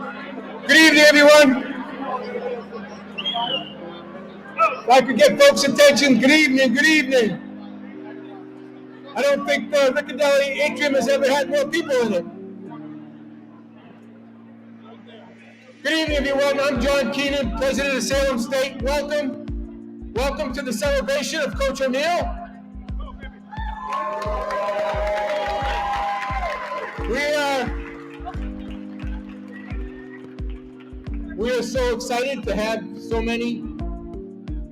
Good evening, everyone. If I could get folks' attention, good evening, good evening. I don't think the Riccadelli Atrium has ever had more people in it. Good evening, everyone. I'm John Keenan, President of Salem State. Welcome. Welcome to the celebration of Coach O'Neill. We are so excited to have so many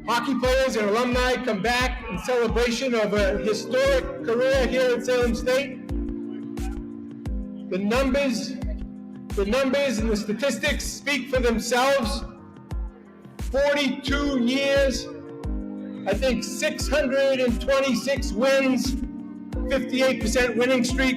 hockey players and alumni come back in celebration of a historic career here at Salem State. The numbers and the statistics speak for themselves. 42 years, I think 626 wins, 58% winning streak,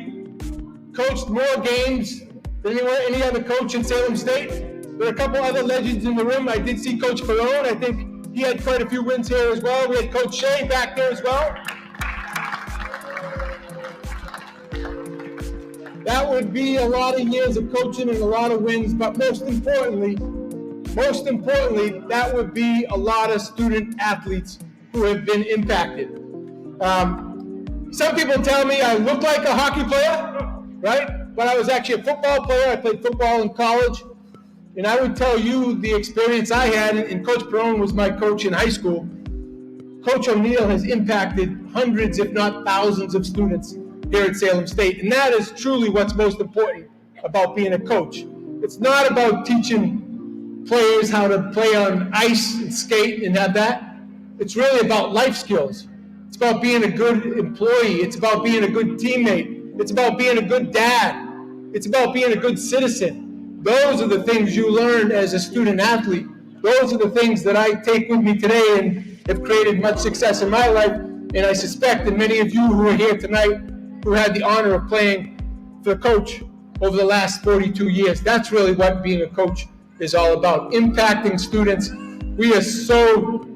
coached more games than any other coach in Salem State. There are a couple other legends in the room. I did see Coach Perone. I think he had quite a few wins here as well. We had Coach Shea back there as well. That would be a lot of years of coaching and a lot of wins, but most importantly, that would be a lot of student athletes who have been impacted. Some people tell me I look like a hockey player, right? But I was actually a football player. I played football in college. And I would tell you the experience I had, and Coach Perone was my coach in high school. Coach O'Neill has impacted hundreds, if not thousands, of students here at Salem State. And that is truly what's most important about being a coach. It's not about teaching players how to play on ice and skate and have that. It's really about life skills. It's about being a good employee. It's about being a good teammate. It's about being a good dad. It's about being a good citizen. Those are the things you learn as a student athlete. Those are the things that I take with me today and have created much success in my life. And I suspect that many of you who are here tonight who had the honor of playing for the coach over the last 42 years. That's really what being a coach is all about, impacting students. We are so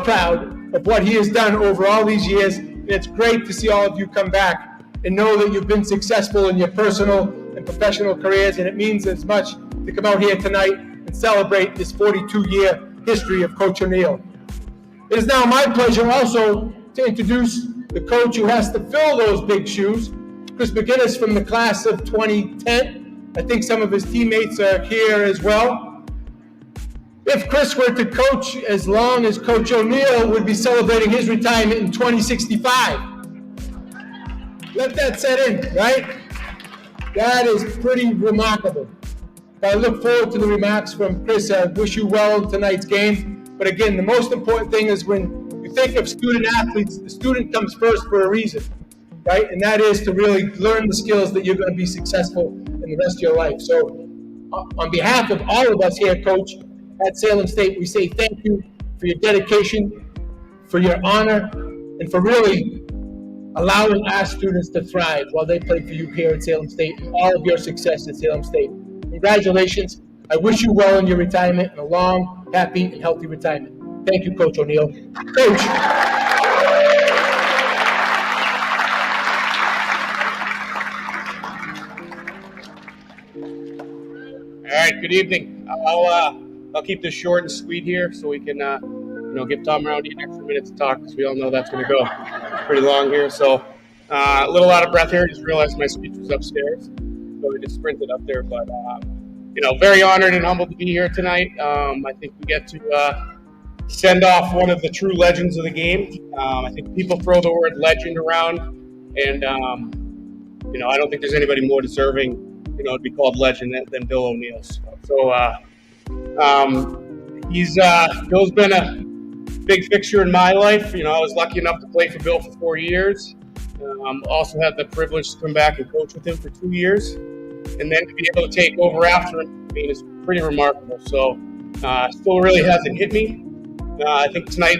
proud of what he has done over all these years. And it's great to see all of you come back and know that you've been successful in your personal and professional careers, and it means as much to come out here tonight and celebrate this 42-year history of Coach O'Neill. It is now my pleasure also to introduce the coach who has to fill those big shoes, Chris McGinnis from the class of 2010. I think some of his teammates are here as well. If Chris were to coach as long as Coach O'Neill would be celebrating his retirement in 2065. Let that set in, right? That is pretty remarkable. I look forward to the remarks from Chris. I wish you well in tonight's game. But again, the most important thing is when you think of student athletes, the student comes first for a reason, right? And that is to really learn the skills that you're going to be successful in the rest of your life. So on behalf of all of us here, Coach, at Salem State, we say thank you for your dedication, for your honor, and for really allowing our students to thrive while they play for you here at Salem State, and all of your success at Salem State. Congratulations. I wish you well in your retirement and a long, happy, and healthy retirement. Thank you, Coach O'Neill. Coach. All right, good evening. I'll keep this short and sweet here so we can give Tom Roundy an extra minute to talk, because we all know that's going to go pretty long here. So a little out of breath here. Just realized my speech was upstairs, so I just sprinted up there. But very honored and humbled to be here tonight. I think we get to send off one of the true legends of the game. I think people throw the word legend around, and I don't think there's anybody more deserving, to be called legend than Bill O'Neill. So Bill's been a big fixture in my life. I was lucky enough to play for Bill for 4 years. Also had the privilege to come back and coach with him for 2 years, and then to be able to take over after him, is pretty remarkable. So still really hasn't hit me. I think tonight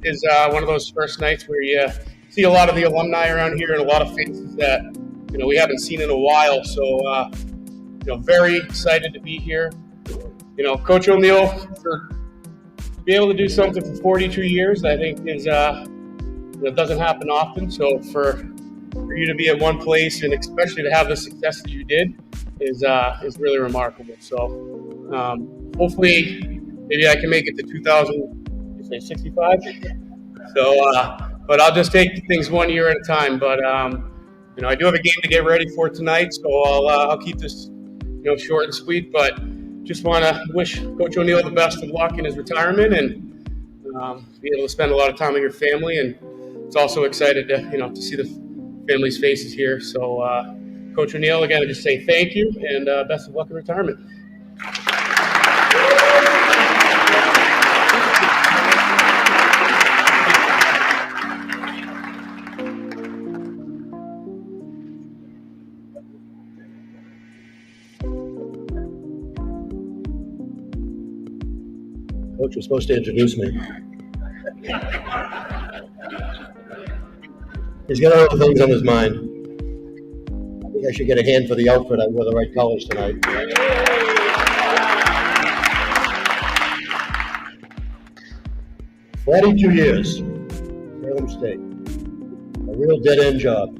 is one of those first nights where you see a lot of the alumni around here and a lot of faces that we haven't seen in a while. So very excited to be here. Coach O'Neill, to be able to do something for 42 years, I think is doesn't happen often. So for you to be at one place, and especially to have the success that you did, is really remarkable. So hopefully, maybe I can make it to 2065. So, but I'll just take things 1 year at a time. But I do have a game to get ready for tonight, so I'll keep this short and sweet. But just want to wish Coach O'Neill the best of luck in his retirement, and be able to spend a lot of time with your family. And it's also excited to see the family's faces here. So, Coach O'Neill, again, I just say thank you and best of luck in retirement. Coach was supposed to introduce me. He's got other things on his mind. I think I should get a hand for the outfit. I wore the right colors tonight. 42 years, Salem State. A real dead-end job.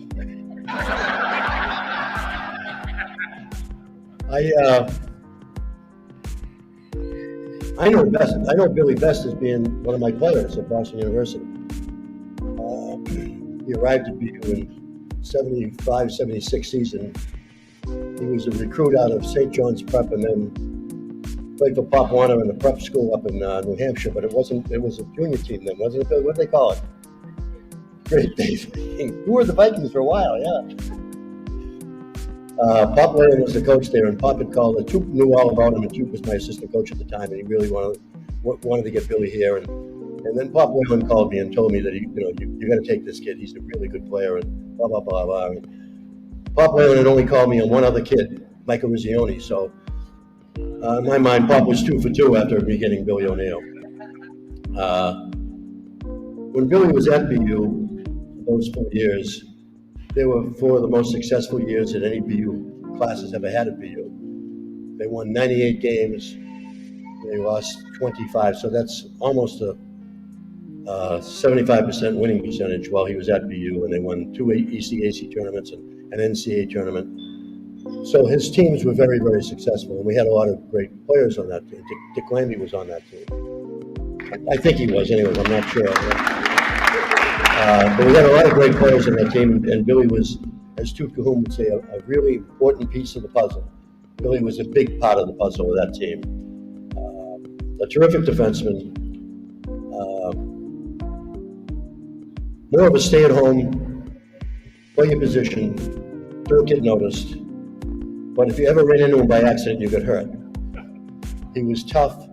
I know Billy Best as being one of my players at Boston University. He arrived at BU in 75, 76 season. He was a recruit out of St. John's Prep and then played for Pop Warner in the prep school up in New Hampshire, but it was a junior team then, wasn't it? What did they call it? Great days. Who were the Vikings for a while, yeah. Pop Whalen was the coach there, and Pop had called. Toop knew all about him, and Toop was my assistant coach at the time, and he really wanted to get Billy here. And then Pop Whalen called me and told me that you got to take this kid. He's a really good player, and blah blah blah blah. And Pop Whalen had only called me on one other kid, Michael Rizzioni. So in my mind, Pop was 2 for 2 after me getting Billy O'Neill. When Billy was at BU, those 4 years, they were 4 of the most successful years that any BU class has ever had at BU. They won 98 games. They lost 25, so that's almost a 75% winning percentage while he was at BU, and they won 2 ECAC tournaments and an NCAA tournament. So his teams were very, very successful, and we had a lot of great players on that team. Dick Lambie was on that team. I think he was, anyways, I'm not sure. But we had a lot of great players on that team, and Billy was, as Toot Cahoon would say, a really important piece of the puzzle. Billy was a big part of the puzzle of that team. A terrific defenseman, more of a stay-at-home, play your position, don't get noticed. But if you ever ran into him by accident, you got hurt. He was tough,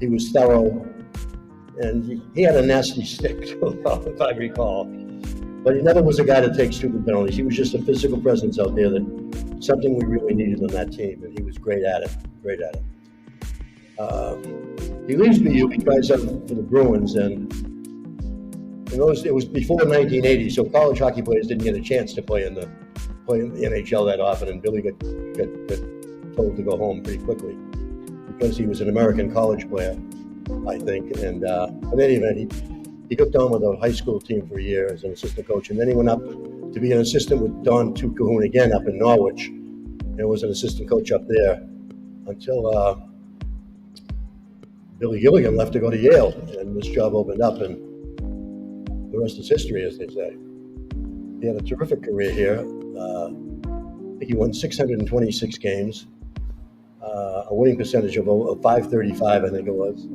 he was thorough, and he had a nasty stick, if I recall. But he never was a guy to take stupid penalties. He was just a physical presence out there, that something we really needed on that team, and he was great at it. He leaves BU, he tries out for the Bruins, and it was before 1980, so college hockey players didn't get a chance to play in the NHL that often, and Billy got told to go home pretty quickly because he was an American college player, I think. And in any event, he hooked on with a high school team for a year as an assistant coach, and then he went up to be an assistant with Don Toot Cahoon again up in Norwich, and was an assistant coach up there until Billy Gilligan left to go to Yale, and this job opened up, and the rest is history, as they say. He had a terrific career here. I think he won 626 games, a winning percentage of 535, I think it was.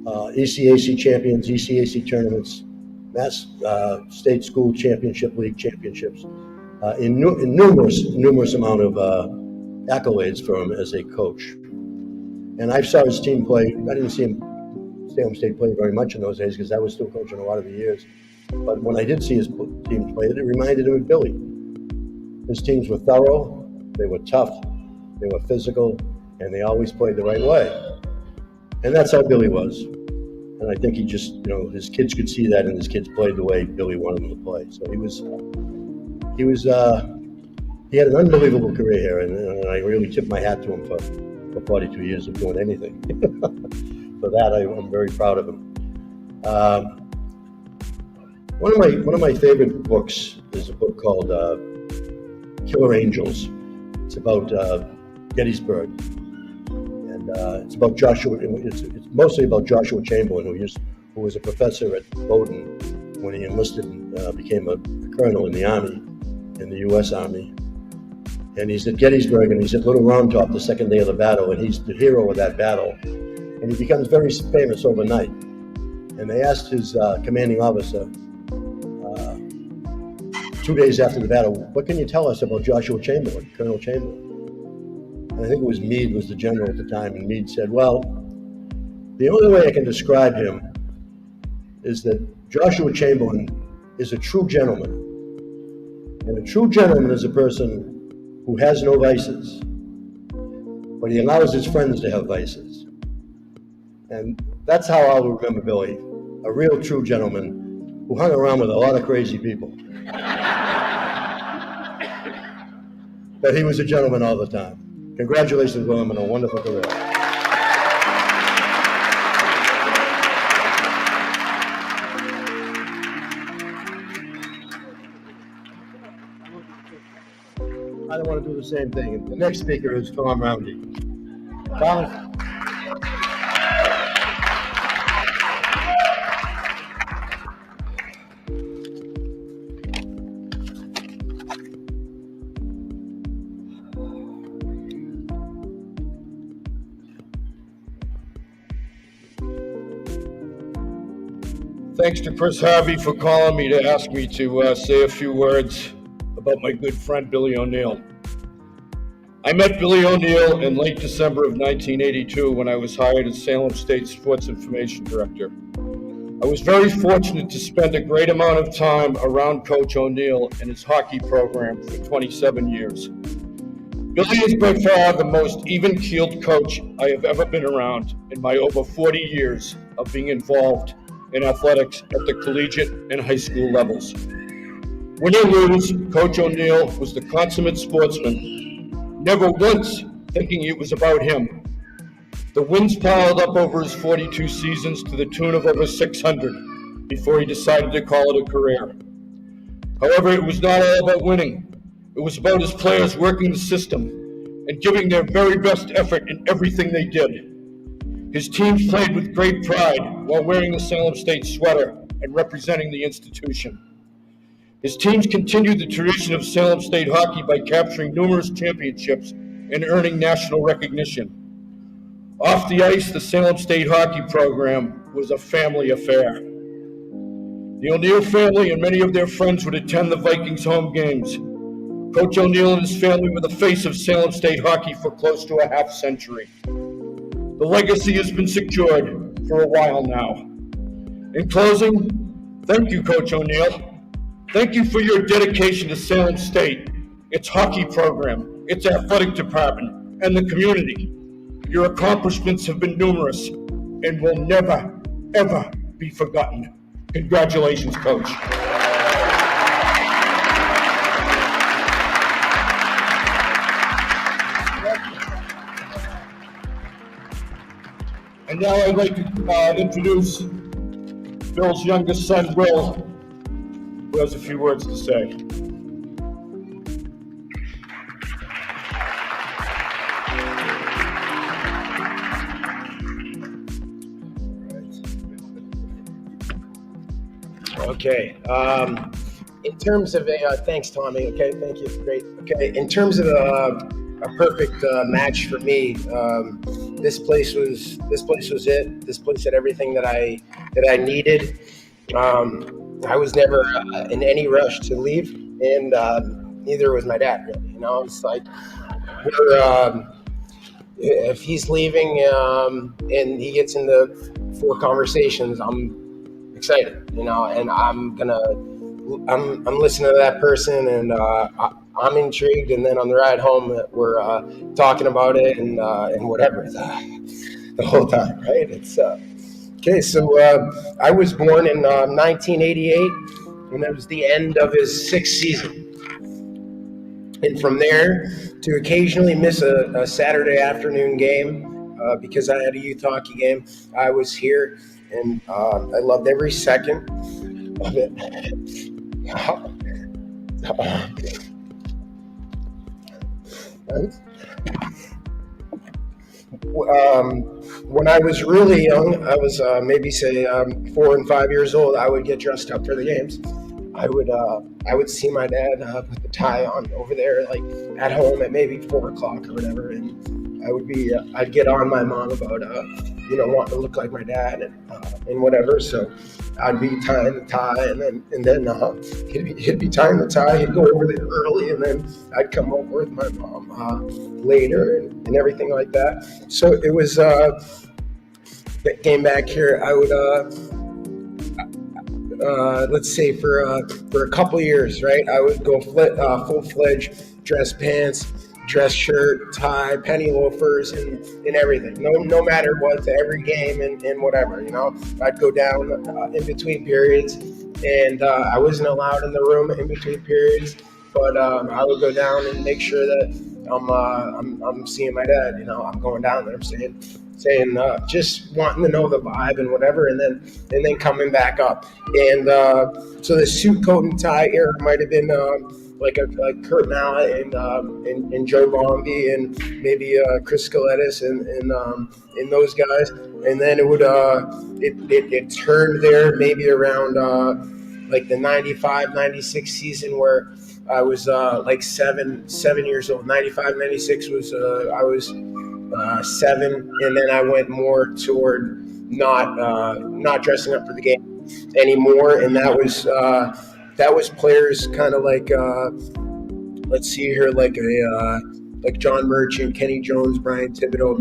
ECAC champions, ECAC tournaments, Mass State School Championship League championships, in numerous amount of accolades for him as a coach. And I saw his team play. I didn't see Salem State play very much in those days because I was still coaching a lot of the years. But when I did see his team play, it reminded him of Billy. His teams were thorough, they were tough, they were physical, and they always played the right way. And that's how Billy was. And I think he just, his kids could see that, and his kids played the way Billy wanted them to play. So he had an unbelievable career here, and I really tip my hat to him for 42 years of doing anything. For that, I'm very proud of him. One of my favorite books is a book called Killer Angels. It's about Gettysburg, and it's about Joshua. It's mostly about Joshua Chamberlain, who was a professor at Bowdoin when he enlisted and became a colonel in the Army, in the U.S. Army. And he's at Gettysburg, and he's at Little Round Top the second day of the battle, and he's the hero of that battle. And he becomes very famous overnight. And they asked his commanding officer 2 days after the battle, what can you tell us about Joshua Chamberlain, Colonel Chamberlain? And I think it was Meade was the general at the time, and Meade said, well, the only way I can describe him is that Joshua Chamberlain is a true gentleman. And a true gentleman is a person who has no vices, but he allows his friends to have vices. And that's how I'll remember Billy, a real true gentleman who hung around with a lot of crazy people. But he was a gentleman all the time. Congratulations, William, on a wonderful career. I don't want to do the same thing. The next speaker is Tom Roundy. Tom? Thanks to Chris Harvey for calling me to ask me to say a few words about my good friend Billy O'Neill. I met Billy O'Neill in late December of 1982 when I was hired as Salem State Sports Information Director. I was very fortunate to spend a great amount of time around Coach O'Neill and his hockey program for 27 years. Billy is by far the most even-keeled coach I have ever been around in my over 40 years of being involved in athletics at the collegiate and high school levels. Win or lose, Coach O'Neill was the consummate sportsman, never once thinking it was about him. The wins piled up over his 42 seasons to the tune of over 600 before he decided to call it a career. However, it was not all about winning. It was about his players working the system and giving their very best effort in everything they did. His teams played with great pride while wearing the Salem State sweater and representing the institution. His teams continued the tradition of Salem State hockey by capturing numerous championships and earning national recognition. Off the ice, the Salem State hockey program was a family affair. The O'Neill family and many of their friends would attend the Vikings home games. Coach O'Neill and his family were the face of Salem State hockey for close to a half century. The legacy has been secured for a while now. In closing, thank you, Coach O'Neill. Thank you for your dedication to Salem State, its hockey program, its athletic department, and the community. Your accomplishments have been numerous and will never, ever be forgotten. Congratulations, Coach. And now I'd like to introduce Bill's youngest son, Will, who has a few words to say. Okay. In terms of thanks, Tommy. Okay, thank you. Great. Okay. In terms of a perfect match for me, this place was it. This place had everything that I needed. I was never in any rush to leave, and neither was my dad. Really, you know, it's like if he's leaving and he gets into 4 conversations, I'm excited, you know, and I'm listening to that person, and I'm intrigued, and then on the ride home, we're talking about it and whatever the whole time, right? It's okay. So I was born in 1988, and that was the end of his 6th season. And from there, to occasionally miss a Saturday afternoon game because I had a youth hockey game, I was here, and I loved every second of it. right? When I was really young, I was maybe say 4 and 5 years old. I would get dressed up for the games. I would see my dad put the tie on over there, like at home at maybe 4 o'clock or whatever, and I'd get on my mom about wanting to look like my dad and whatever. So I'd be tying the tie, and then he'd be tying the tie. He'd go over there early, and then I'd come over with my mom later and everything like that. So it was that came back here. I would let's say for a couple years, right? I would go full-fledged dress pants, dress shirt, tie, penny loafers, and everything. No matter what, to every game and whatever. I'd go down in between periods, and I wasn't allowed in the room in between periods, but I would go down and make sure that I'm seeing my dad. I'm going down there. I'm saying just wanting to know the vibe and whatever, and then coming back up. And so the suit, coat, and tie era might have been like Kurt Mallett and Joe Bombi and maybe Chris Scaletis and those guys. And then it would it turned there maybe around like the 95, 96 season, where I was like seven years old. 95, 96 was I was 7, and then I went more toward not dressing up for the game anymore, and that was players kind of like let's see here, like John Merchant, Kenny Jones, Brian Thibodeau,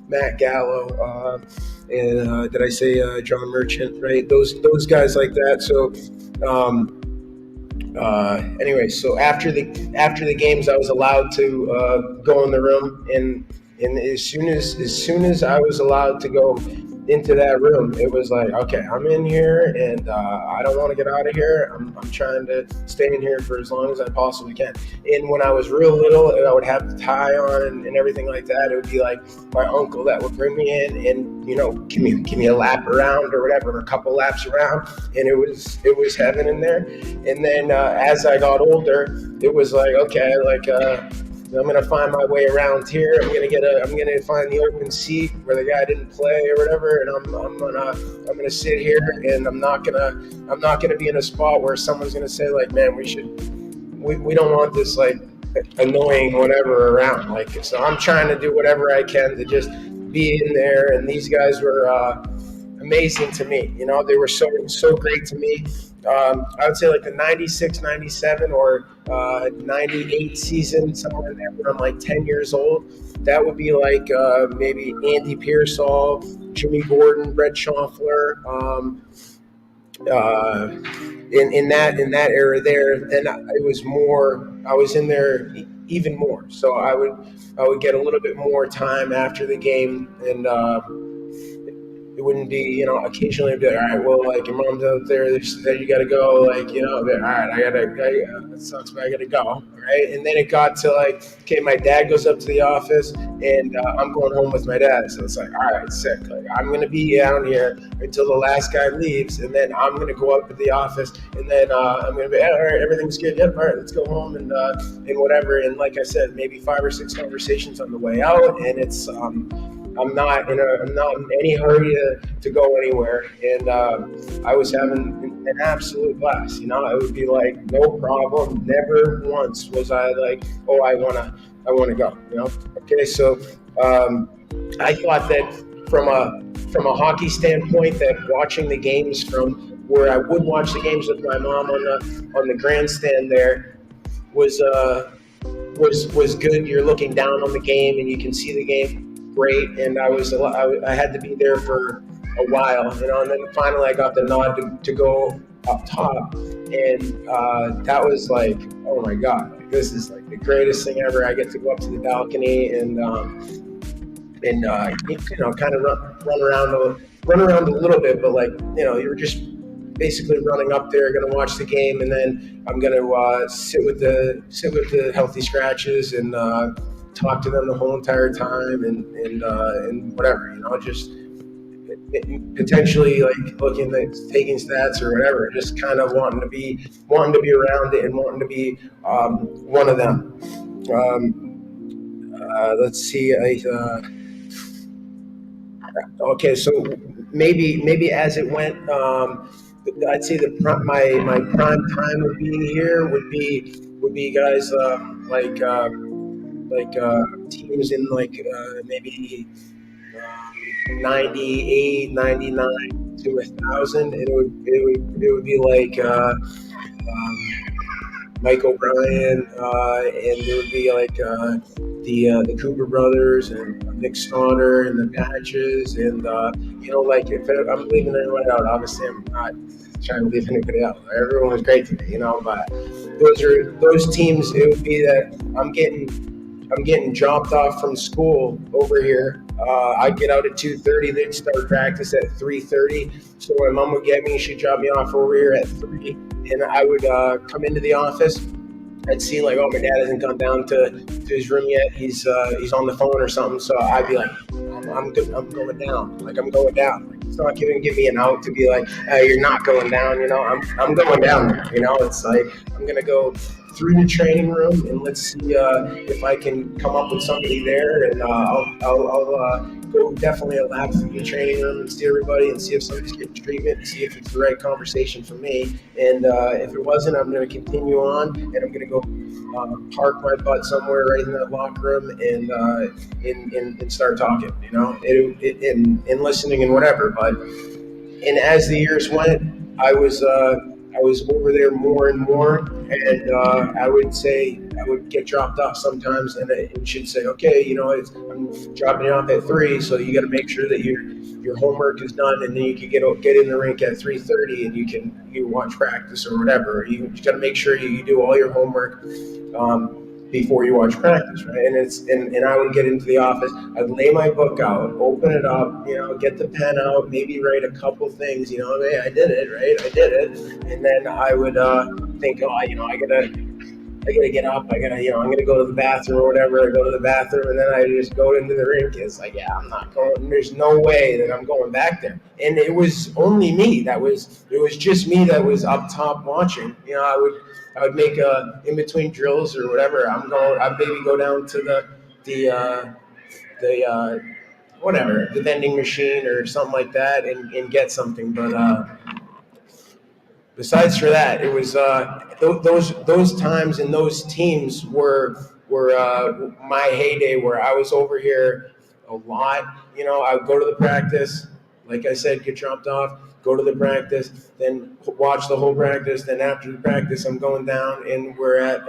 Matt Gallo, and did I say John Merchant? Right, those guys like that. So anyway, so after the games, I was allowed to go in the room, and as soon as I was allowed to go into that room, it was like, okay, I'm in here, and I don't want to get out of here. I'm trying to stay in here for as long as I possibly can. And when I was real little, and I would have the tie on and everything like that, it would be like my uncle that would bring me in and give me a lap around or whatever, or a couple laps around, and it was heaven in there. And then as I got older, it was like, okay, I'm gonna find my way around here. I'm gonna find the open seat where the guy didn't play or whatever, and I'm gonna sit here, and I'm not gonna be in a spot where someone's gonna say like, man, we don't want this like annoying whatever around. Like, so I'm trying to do whatever I can to just be in there, and these guys were amazing to me. They were so great to me. I would say like the 96, 97 or 98 season, somewhere in there, when I'm like 10 years old. That would be like maybe Andy Pearsall, Jimmy Gordon, Brett Schauffler. In that era there, then it was more. I was in there even more, so I would get a little bit more time after the game, and it wouldn't be, occasionally it'd be like, all right, well, like your mom's out there, they said you got to go, like, all right, that sucks, but I got to go, right? And then it got to like, okay, my dad goes up to the office, and I'm going home with my dad. So it's like, all right, sick. Like, I'm going to be down here until the last guy leaves, and then I'm going to go up to the office, and then I'm going to be, all right, everything's good. Yep, all right, let's go home and whatever. And like I said, maybe 5 or 6 conversations on the way out, and it's I'm not in any hurry to go anywhere, and I was having an absolute blast. It would be like no problem. Never once was I like, oh, I wanna go. Okay, so I thought that from a hockey standpoint, that watching the games from where I would watch the games with my mom on the grandstand there was good. You're looking down on the game and you can see the game great, and I had to be there for a while, and then finally I got the nod to go up top, and that was like, oh my God, this is like the greatest thing ever. I get to go up to the balcony and kind of run around a little bit, but like, you're just basically running up there, going to watch the game, and then I'm going to sit with the healthy scratches and talk to them the whole entire time, and whatever, just potentially like looking at taking stats or whatever, just kind of wanting to be around it and wanting to be one of them. Let's see. Okay, so maybe as it went, I'd say my prime time of being here would be guys teams in maybe 98, 99 to 1,000. It would be like Mike O'Brien, and there would be like the Cooper brothers and Nick Stoner and the Patches, and like if I'm leaving anyone out, obviously I'm not trying to leave anybody out. Everyone was great to me, but those teams. It would be that I'm getting dropped off from school over here. I'd get out at 2:30. They'd start practice at 3:30. So my mom would get me. She'd drop me off over here at 3, and I would come into the office. I'd see like, oh, my dad hasn't gone down to his room yet. He's on the phone or something. So I'd be like, I'm going down. Like I'm going down. Like, it's not even give me an out to be like, hey, you're not going down. I'm going down. It's like I'm gonna go through the training room and let's see if I can come up with somebody there, and I'll go definitely a lap through the training room and see everybody and see if somebody's getting treatment and see if it's the right conversation for me. And if it wasn't, I'm going to continue on, and I'm going to go park my butt somewhere right in that locker room and start talking, and listening and whatever. And as the years went, I was over there more and more, and I would get dropped off sometimes, and it should say, okay, I'm dropping you off at 3, so you got to make sure that your homework is done, and then you can get in the rink at 3:30, and you watch practice or whatever. You got to make sure you do all your homework before you watch practice, right? And I would get into the office, I'd lay my book out, open it up, get the pen out, maybe write a couple things, hey, I did it, right? I did it. And then I would think, I gotta get up, I'm gonna go to the bathroom or whatever. I go to the bathroom, and then I just go into the rink. It's like, yeah, I'm not going, there's no way that I'm going back there. And it was only me it was just me that was up top watching. I would make in between drills or whatever. I'd maybe go down to the vending machine or something like that and get something. But besides for that, it was those times and those teams were my heyday, where I was over here a lot. I would go to the practice, like I said, get dropped off, go to the practice, then watch the whole practice. Then after the practice, I'm going down, and we got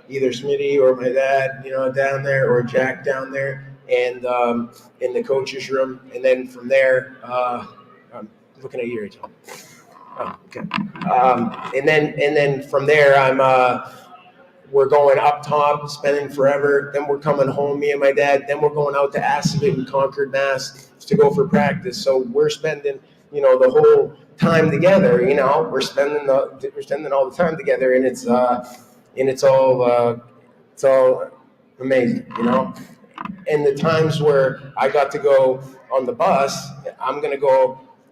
either Smitty or my dad, down there, or Jack down there, and in the coach's room. And then from there, I'm looking at you, Tom. Oh, okay. And then from there, we're going up top, spending forever. Then we're coming home, me and my dad. Then we're going out to Assabet in Concord, Mass, to go for practice. So we're spending, the whole time together. We're spending all the time together, and it's all amazing. And the times where I got to go on the bus,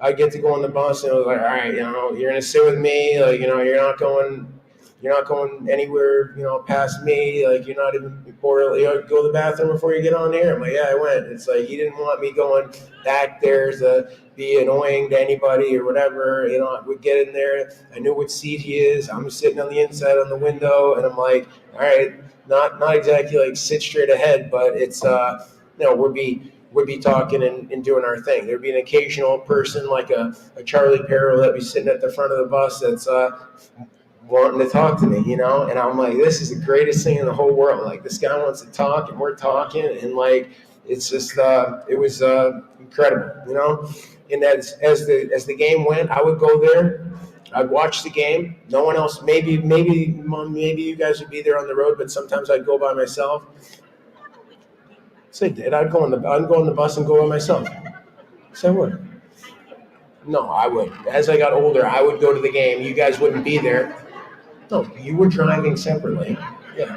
I get to go on the bus, and I was like, all right, you're gonna sit with me, like, you're not going anywhere, past me, like, you're not even before, go to the bathroom before you get on here. I'm like, yeah, I went. It's like he didn't want me going back there to be annoying to anybody or whatever. We'd get in there. I knew what seat he is. I'm sitting on the inside on the window, and I'm like, all right, not exactly like sit straight ahead, but it's we'd be talking and doing our thing. There'd be an occasional person like a Charlie Perro that'd be sitting at the front of the bus that's wanting to talk to me, and I'm like, this is the greatest thing in the whole world. Like, this guy wants to talk, and we're talking, and like, it's just it was incredible, And as the game went, I would go there. I'd watch the game. No one else. Maybe you guys would be there on the road, but sometimes I'd go by myself. So I did. I'd go on the bus and go by myself. So I would. No, I would. As I got older, I would go to the game. You guys wouldn't be there. No, you were driving separately. Yeah.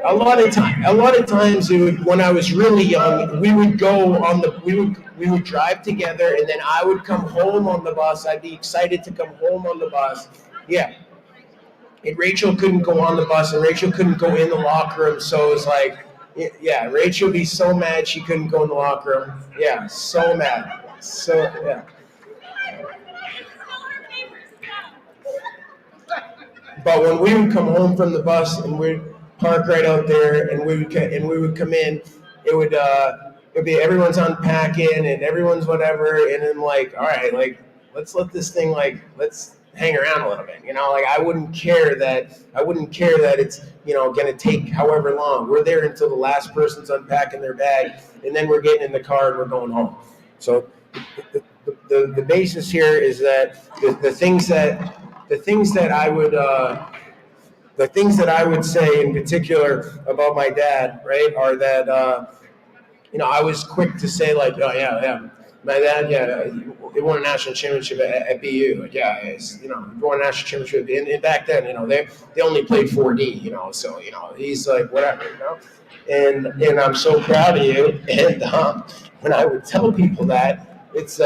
A lot of times, when I was really young, we would we would drive together, and then I would come home on the bus. I'd be excited to come home on the bus. Yeah. and Rachel couldn't go on the bus, and Rachel couldn't go in the locker room. So it was like, yeah, Rachel would be so mad she couldn't go in the locker room. Yeah, so mad. So, yeah. But when we would come home from the bus and we'd park right out there, and we would come in, it'd be everyone's unpacking and everyone's whatever, and then like, all right, like let's let this thing let's hang around a little bit, like I wouldn't care that it's going to take however long. We're there until the last person's unpacking their bag, and then we're getting in the car and we're going home. So the basis here is that the things that I would say in particular about my dad, right, are that I was quick to say like, oh yeah, my dad, he won a national championship at BU. Yeah, he won a national championship. And back then, they only played 4D, so he's like whatever, and I'm so proud of you. And when I would tell people that, it's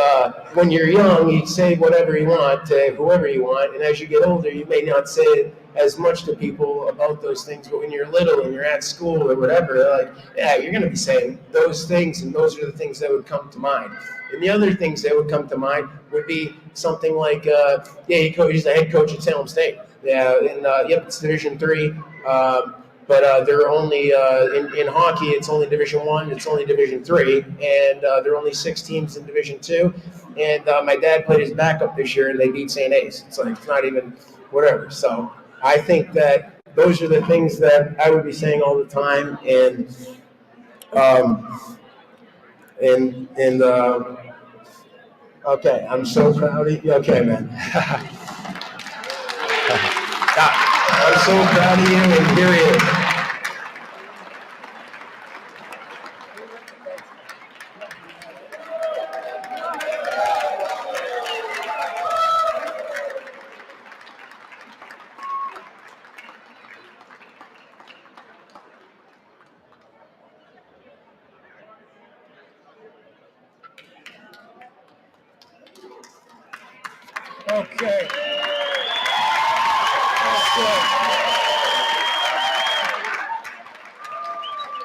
when you're young, you say whatever you want to whoever you want, and as you get older, you may not say it as much to people about those things. But when you're little and you're at school or whatever, they're like, yeah, you're going to be saying those things, and those are the things that would come to mind. And the other things that would come to mind would be something like, he's the head coach at Salem State. Yeah, and it's Division III. But they're only in hockey. It's only Division I. It's only Division III, and there are only 6 teams in Division II. And my dad played his backup this year, and they beat St. A's. It's like it's not even whatever. So I think that those are the things that I would be saying all the time. Okay, I'm so proud of you. Okay, man. I'm so proud of you, and here he is. Okay.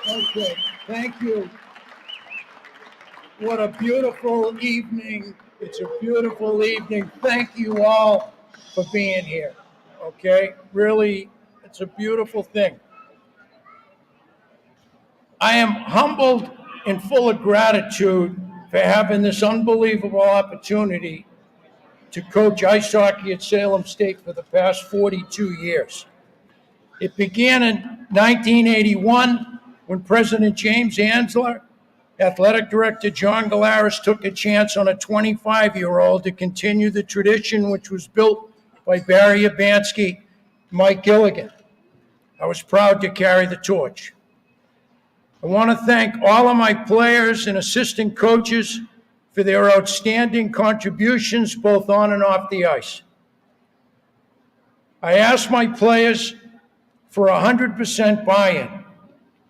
Okay, thank you. What a beautiful evening. It's a beautiful evening. Thank you all for being here. Okay, really, it's a beautiful thing. I am humbled and full of gratitude for having this unbelievable opportunity to coach ice hockey at Salem State for the past 42 years. It began in 1981 when President James Ansler, Athletic Director John Galaris took a chance on a 25-year-old to continue the tradition which was built by Barry Urbanski, Mike Gilligan. I was proud to carry the torch. I want to thank all of my players and assistant coaches for their outstanding contributions both on and off the ice. I asked my players for 100% buy-in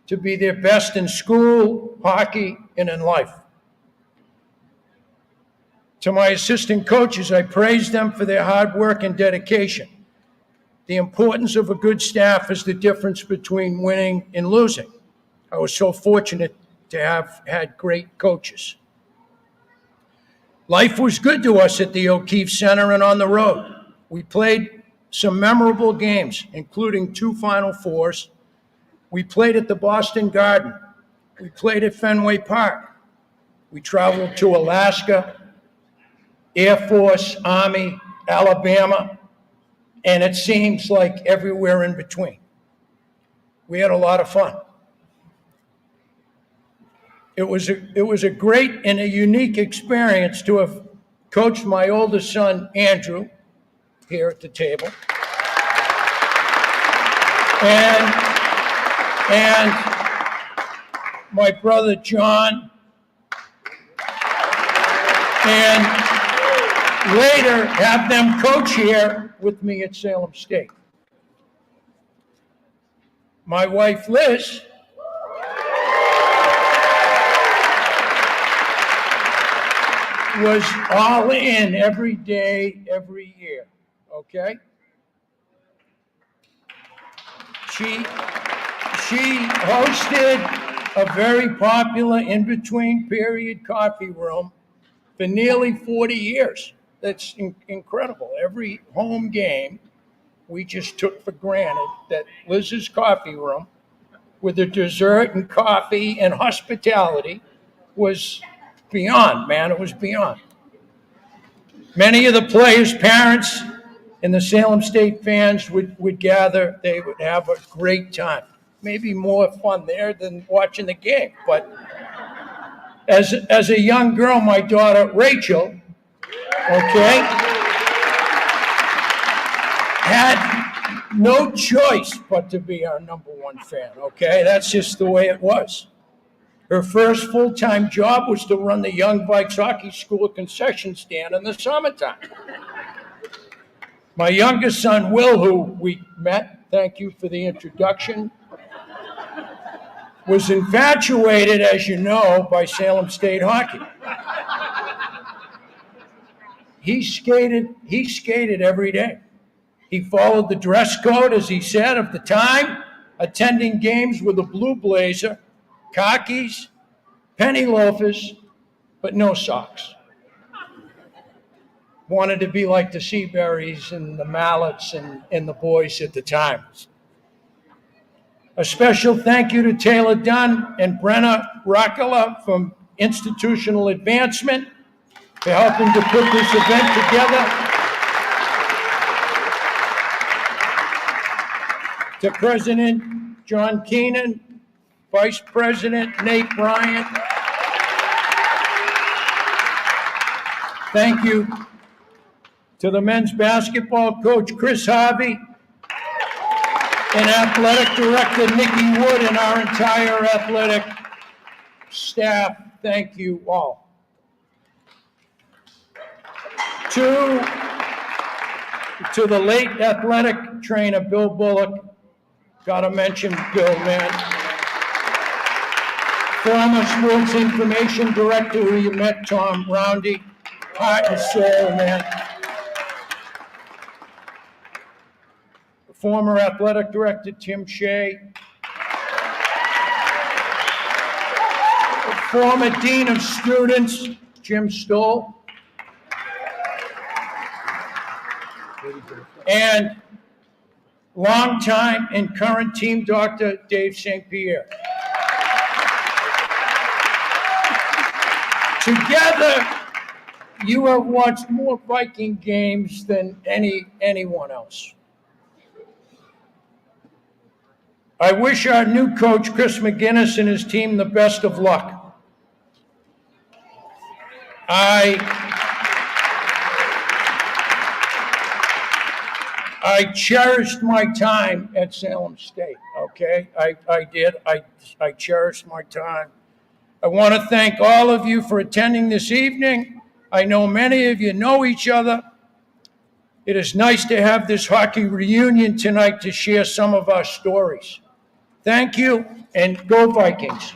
to be their best in school, hockey, and in life. To my assistant coaches, I praise them for their hard work and dedication. The importance of a good staff is the difference between winning and losing. I was so fortunate to have had great coaches. Life was good to us at the O'Keefe Center and on the road. We played some memorable games, including 2 Final Fours. We played at the Boston Garden. We played at Fenway Park. We traveled to Alaska, Air Force, Army, Alabama, and it seems like everywhere in between. We had a lot of fun. It was a great and a unique experience to have coached my oldest son, Andrew, here at the table. And my brother, John, and later have them coach here with me at Salem State. My wife, Liz, was all in every day, every year, okay? She hosted a very popular in-between period coffee room for nearly 40 years. That's incredible. Every home game, we just took for granted that Liz's coffee room, with the dessert and coffee and hospitality, was beyond, man. It was beyond. Many of the players' parents and the Salem State fans would gather. They would have a great time. Maybe more fun there than watching the game. But as a young girl, my daughter Rachel, okay, had no choice but to be our number one fan, okay? That's just the way it was. Her first full-time job was to run the Young Vikes Hockey School concession stand in the summertime. My youngest son, Will, who we met, thank you for the introduction, was infatuated, as you know, by Salem State hockey. He skated every day. He followed the dress code, as he said, of the time, attending games with a blue blazer, khakis, penny loafers, but no socks. Wanted to be like the Seaberries and the Mallets and the boys at the time. A special thank you to Taylor Dunn and Brenna Rockela from Institutional Advancement for helping to put this event together. To President John Keenan, Vice President Nate Bryant. Thank you to the men's basketball coach, Chris Harvey, and athletic director, Nikki Wood, and our entire athletic staff. Thank you all. To the late athletic trainer, Bill Bullock. Gotta mention Bill, man. Former sports information director who you met, Tom Roundy. Heart and soul, man. Former athletic director, Tim Shea. Former dean of students, Jim Stoll. And longtime and current team doctor, Dave St. Pierre. Together, you have watched more Viking games than anyone else. I wish our new coach, Chris McGinnis, and his team the best of luck. I cherished my time at Salem State, okay? I did. I cherished my time. I want to thank all of you for attending this evening. I know many of you know each other. It is nice to have this hockey reunion tonight to share some of our stories. Thank you, and go Vikings.